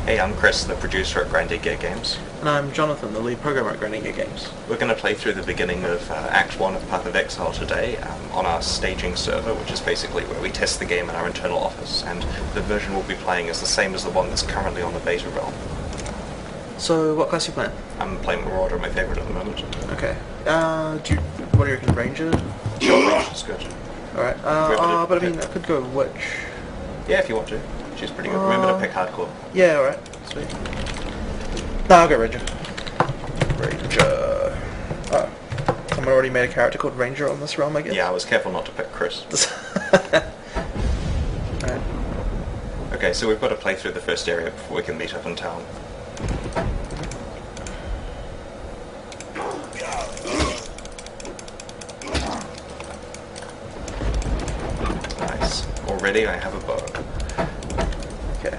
Hey, I'm Chris, the producer at Grinding Gear Games. And I'm Jonathan, the lead programmer at Grinding Gear Games. We're going to play through the beginning of Act 1 of Path of Exile today on our staging server, which is basically where we test the game in our internal office, and the version we'll be playing is the same as the one that's currently on the beta realm. So, what class are you playing? I'm playing Marauder, my favourite at the moment. Okay. What do you reckon, Ranger? Sure, Range is good. Alright, but I mean, I could go Witch. Yeah, if you want to. She's pretty good. Remember to pick hardcore. Yeah, alright. Sweet. No, I'll go Ranger. Ranger. Oh. Someone already made a character called Ranger on this realm, I guess? Yeah, I was careful not to pick Chris. Alright. Okay, so we've got to play through the first area before we can meet up in town. Nice. Already I have a bow. Okay.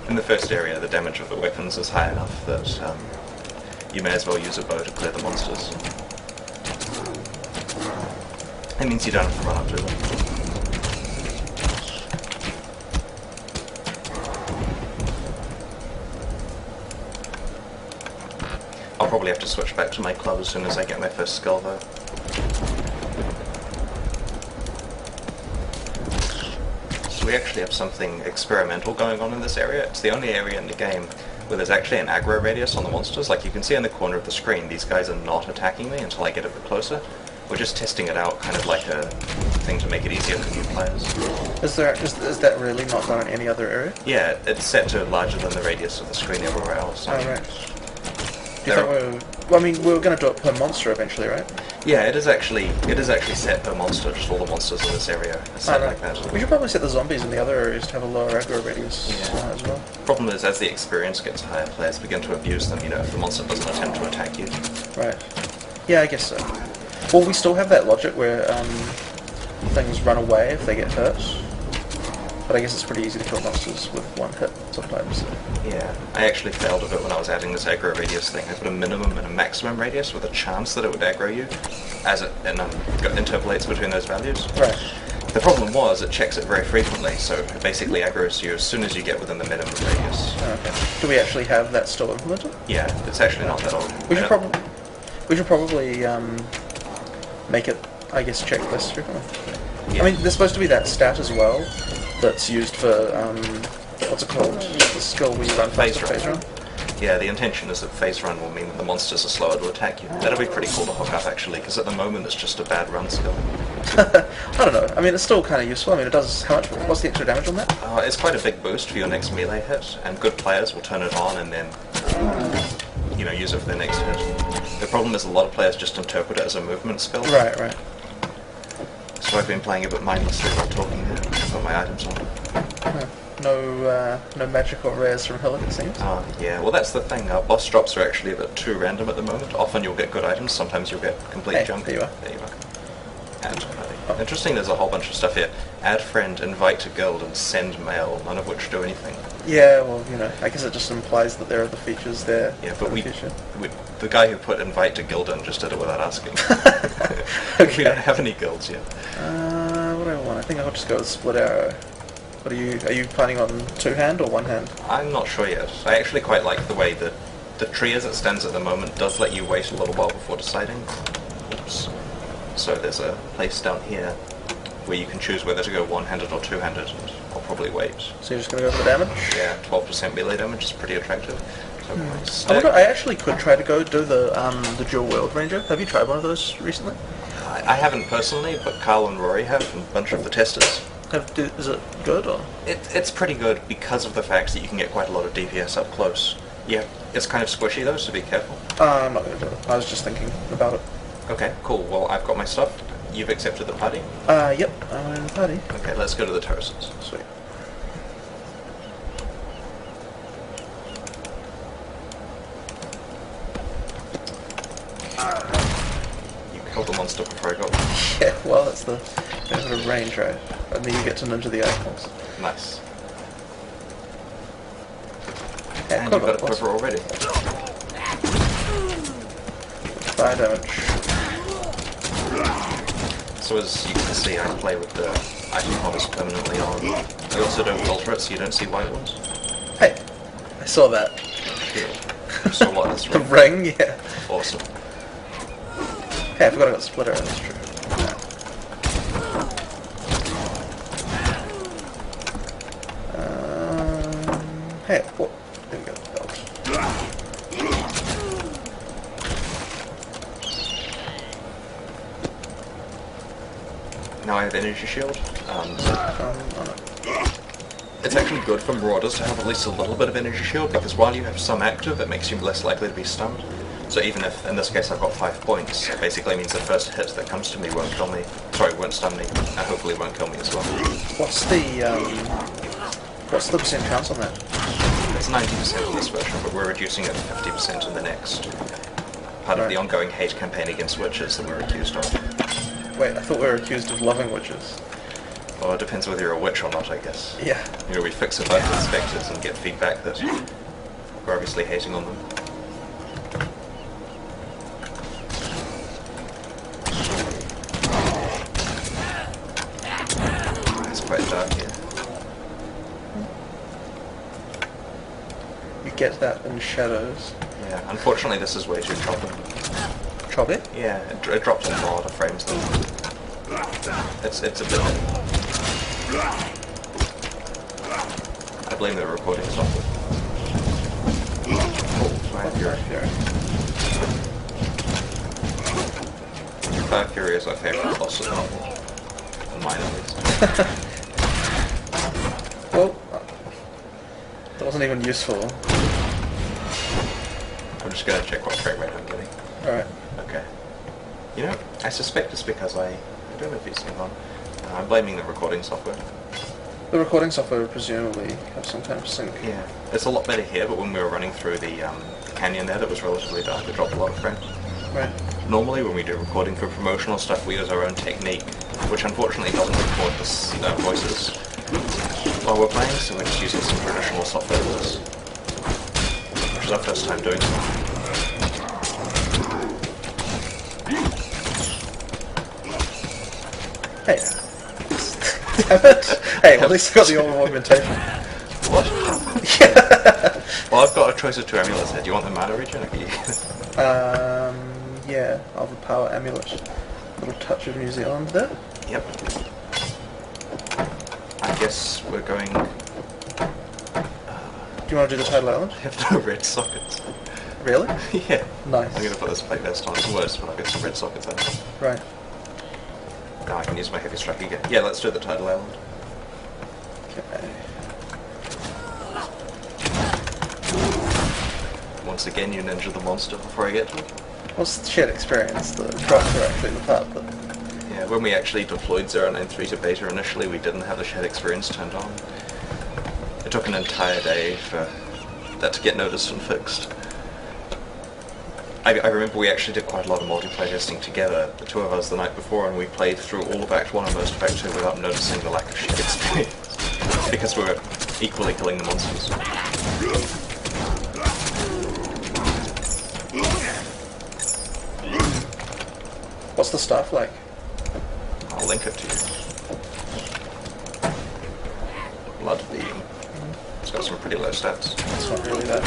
In the first area, the damage of the weapons is high enough that you may as well use a bow to clear the monsters. It means you don't have to run up to them. I'll probably have to switch back to my club as soon as I get my first skill though. So we actually have something experimental going on in this area. It's the only area in the game where there's actually an aggro radius on the monsters. Like you can see in the corner of the screen, these guys are not attacking me until I get a bit closer. We're just testing it out, kind of like a thing to make it easier for new players. Is that really not done in any other area? Yeah, it's set to larger than the radius of the screen everywhere else. Oh, right. Do you think well, I mean, we're going to do it per monster eventually, right? Yeah, it is actually set per monster. Just all the monsters in this area are set like that. We should probably set the zombies in the other areas to have a lower aggro radius as well. Problem is, as the experience gets higher, players begin to abuse them. You know, if the monster doesn't attempt to attack you. Right. Yeah, I guess so. Well, we still have that logic where things run away if they get hurt. But I guess it's pretty easy to kill monsters with one hit sometimes. Yeah, I actually failed a bit when I was adding this aggro radius thing. I put a minimum and a maximum radius with a chance that it would aggro you, as it interpolates between those values. Right. The problem was it checks it very frequently, so it basically aggroes you as soon as you get within the minimum radius. Okay. Do we actually have that still implemented? Yeah, it's actually not that old. We should probably make it, I guess, check less frequently. Yeah. I mean, there's supposed to be that stat as well that's used for what's it called? The skill we run phase run. Yeah, the intention is that phase run will mean that the monsters are slower to attack you. That'll be pretty cool to hook up actually, because at the moment it's just a bad run skill. I don't know. I mean, it's still kind of useful. I mean, it does how much? What's the extra damage on that? It's quite a big boost for your next melee hit, and good players will turn it on and then use it for their next hit. The problem is a lot of players just interpret it as a movement skill. Right, right. So I've been playing a bit mindlessly while talking here. I've got my items on. No magical rares from Hillock, it seems. Yeah, well that's the thing. Boss drops are actually a bit too random at the moment. Often you'll get good items, sometimes you'll get complete junk. There you are. There you are. Add party. Interesting, there's a whole bunch of stuff here. Add friend, invite to guild, and send mail, none of which do anything. Yeah, well, I guess it just implies that there are the features there. Yeah, but the guy who put invite to guild in just did it without asking. Okay. We don't have any guilds yet. What do I want? I think I'll just go with split arrow. What are you planning on two-hand or one-hand? I'm not sure yet. I actually quite like the way that the tree as it stands at the moment does let you wait a little while before deciding. Oops. So there's a place down here where you can choose whether to go one-handed or two-handed, and I'll probably wait. So you're just going to go for the damage? Yeah, 12% melee damage is pretty attractive. So I actually could try to go do the dual wield ranger. Have you tried one of those recently? I haven't personally, but Carl and Rory have, and a bunch of the testers. Is it good or? It's pretty good because of the fact that you can get quite a lot of DPS up close. Yeah, it's kind of squishy though, so be careful. I'm not going to do it. I was just thinking about it. Okay, cool. Well, I've got my stuff. You've accepted the party? Yep, I'm in the party. Okay, let's go to the terraces. Sweet. You killed the monster before I got one. Yeah, well, that's the benefit of range, right? And then you get to ninja the icons. Nice. Yeah, and you've got a quiver already. Fire damage. So as you can see, I play with the item models permanently on. I also don't filter it so you don't see white ones. Hey, I saw that. Cool. So what? That's The right. ring, yeah. Awesome. Hey, I forgot I got splitter, that's true. Hey, what? There we go, belt. Now I have energy shield. On it. It's actually good for marauders to have at least a little bit of energy shield, because while you have some active, it makes you less likely to be stunned. So even if, in this case, I've got 5 points, it basically means the first hit that comes to me won't kill me. Sorry, won't stun me, and hopefully won't kill me as well. What's the percent chance on that? It's 90% in this version, but we're reducing it to 50% in the next. Part of the ongoing hate campaign against witches that we're accused of. Wait, I thought we were accused of loving witches. Well, it depends whether you're a witch or not, I guess. Yeah. You know, we fix a bunch of spectres and get feedback that we're obviously hating on them. It's quite dark here. You get that in shadows. Yeah, unfortunately this is way too choppy. Choppy? Yeah, it drops in a lot of frames though. It's a bit... I blame the recording software. Fire Fury is our favourite boss of the novel. Mine at least. Well, that wasn't even useful. I'm just going to check what frame rate I'm getting. Alright. Okay. You know, I suspect it's because I don't know if it's on. I'm blaming the recording software. The recording software would presumably have some kind of sync. Yeah, it's a lot better here, but when we were running through the canyon there that was relatively dark, it dropped a lot of frames. Right. Normally when we do recording for promotional stuff, we use our own technique, which unfortunately doesn't record the voices while we're playing, so we're just using some traditional software for this, which is our first time doing so. Hey. Damn it. Hey, well, at least I got the old augmentation. What? Yeah. Well, I've got a choice of 2 amulets here. Do you want the mana regen? Yeah, I'll have a power amulet. Little touch of New Zealand there. Yep. I guess we're going... Do you want to do the tidal island? I have no red sockets. Really? Yeah. Nice. I'm going to put this plate vest on. It's worse, but I've got some red sockets on. Right. Now I can use my heavy strike again. Yeah, let's do the tidal island. Okay. Once again, you ninja the monster before I get to it. What's the shared experience? The drops are actually the part, but... Yeah, when we actually deployed 093 to beta initially, we didn't have the shared experience turned on. It took an entire day for that to get noticed and fixed. I remember we actually did quite a lot of multiplayer testing together, the 2 of us the night before, and we played through all of Act 1 and most of Act 2 without noticing the lack of shared experience. Because we were equally killing the monsters. What's the stuff like? I'll link it to you. Blood beam. It's got some pretty low stats. It's not really that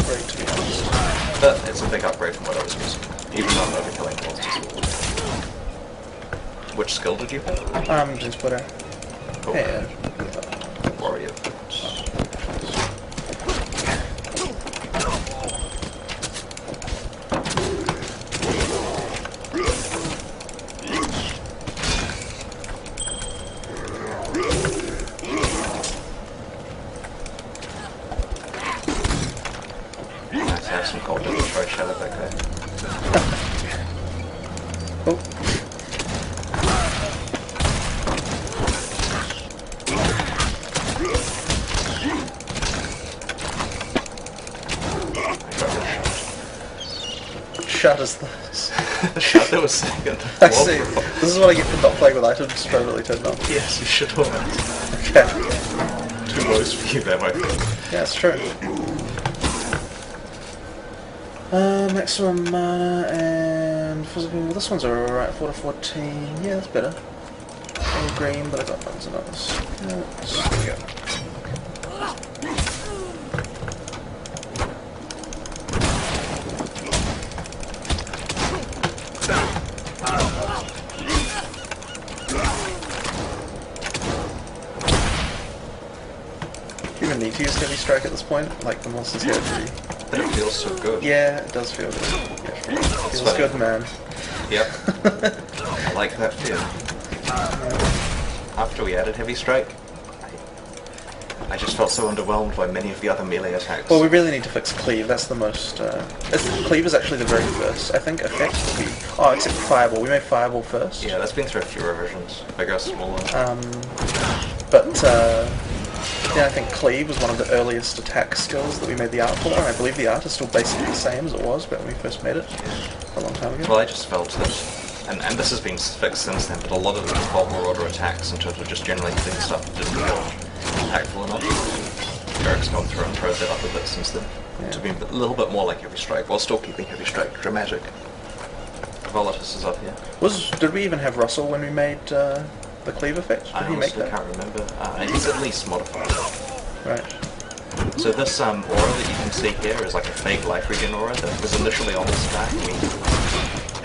great, to be honest. But it's a big upgrade from what I was using, even though I'm overkilling monsters. Which skill did you pick? Using splitter. Cool. Yeah. Warrior boots. Nice to have some cold to try to shut up that guy. Oh. Shut is this. Shut was saying at the I see. This is what I get for not playing with items permanently turned on. Yes, you should have. Okay. Too lows for you there, my friend. Yeah, it's true. Maximum mana and physical. This one's alright. 4 to 14. Yeah, that's better. screen, but I got buttons and others. There we go. Do you even need to use Heavy Strike at this point? Like, the monsters here are pretty... But it feels so good. Yeah, it does feel good. Yeah, it feels funny. good, man. Yep. I like that feel. After we added Heavy Strike, I just felt so underwhelmed by many of the other melee attacks. Well, we really need to fix Cleave. That's the most... Cleave is actually the very first, I think, effect that we... Oh, except for Fireball. We made Fireball first. Yeah, that's been through a few revisions. Bigger, smaller. Yeah, I think Cleave was one of the earliest attack skills that we made the art for, and I believe the art is still basically the same as it was back when we first made it a long time ago. Well, I just felt that, and this has been fixed since then, but a lot of the default order attacks in terms of just generally hitting stuff didn't feel impactful enough. Eric's gone through and probed it up a bit since then to be a little bit more like Heavy Strike, while still keeping Heavy Strike dramatic. Volatus is up here. Did we even have Russell when we made the Cleave effect? Did he make I that? can't remember. He's at least modified. Right. So this aura that you can see here is like a fake life regen aura that was initially on this guy. We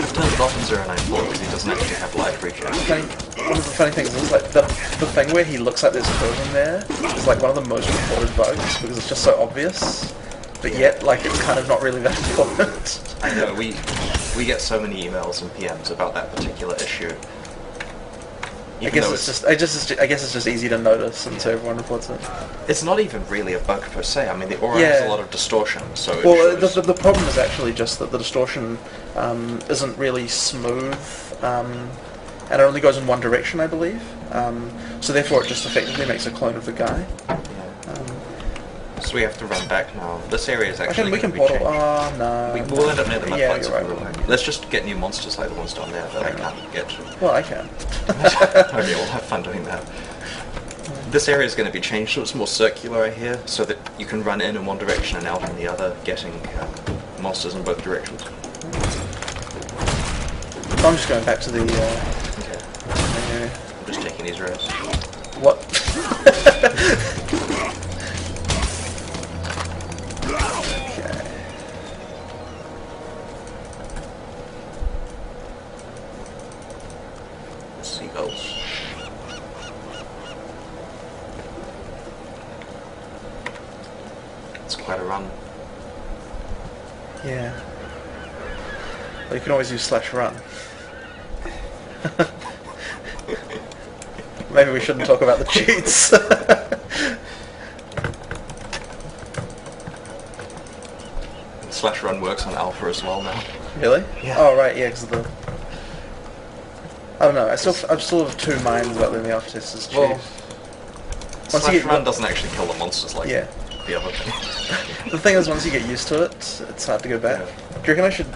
turned it off in 094 because he doesn't actually have life regen. One of the funny things is, like, the thing where he looks like there's code in there is like one of the most reported bugs because it's just so obvious, but yet, like, it's kind of not really that important. I know, we get so many emails and PMs about that particular issue. I guess it's just easy to notice, and so everyone reports it. It's not even really a bug per se. I mean, the aura has a lot of distortion, so it shows... the problem is actually just that the distortion isn't really smooth, and it only goes in one direction, I believe. So therefore, it just effectively makes a clone of the guy. So we have to run back now. This area is actually we can going to be portal. changed. Oh no. We'll end up near the mud flats you're if we right. run back. Let's just get new monsters like the ones down there that I can't get to. Well, I can. Okay, we'll have fun doing that. This area is going to be changed so it's more circular, I hear, so that you can run in one direction and out in the other, getting monsters in both directions. I'm just going back to the... Okay. I'm just taking these rows. What? Seagulls. It's quite a run. Yeah. Well, you can always use /run. Maybe we shouldn't talk about the cheats. /run works on alpha as well now. Really? Yeah. Oh right, yeah, because of the... I don't know. I'm still of two minds about letting the alpha testers cheat. Well, /run get... doesn't actually kill the monsters like the other thing. The thing is, once you get used to it, it's hard to go back. Yeah. Do you reckon I should...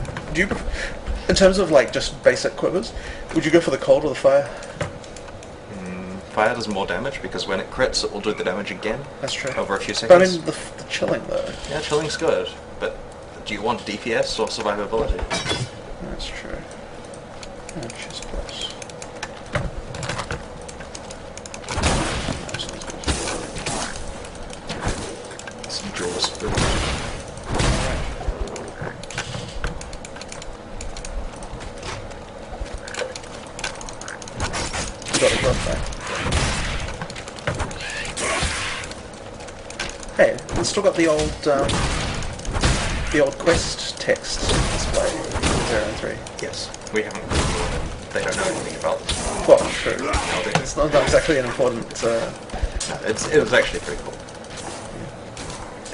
in terms of, like, just basic quivers, would you go for the cold or the fire? Fire does more damage because when it crits, it will do the damage again. That's true. Over a few But I seconds. mean, the chilling, though. Yeah, chilling's good, but do you want DPS or survivability? That's true. Oh, chest plus. Some jaws. Got the drop back. Hey, we've still got the old quest text display. 0 and 3. Yes. We haven't. They don't know anything about this. Well, true. No, they don't. It's not exactly an important. No, it was actually pretty cool.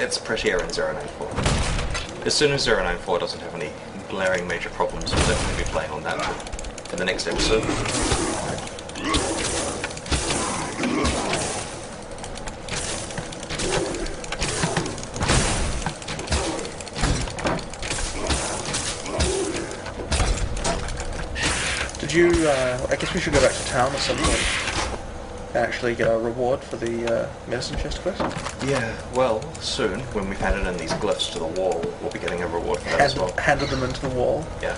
It's prettier in 094. As soon as 094 doesn't have any glaring major problems, we'll definitely be playing on that for the next episode. Did you? I guess we should go back to town at some point and actually get a reward for the medicine chest quest. Yeah, well, soon, when we've handed in these glyphs to the wall, we'll be getting a reward for that as well. Handed them into the wall. Yeah.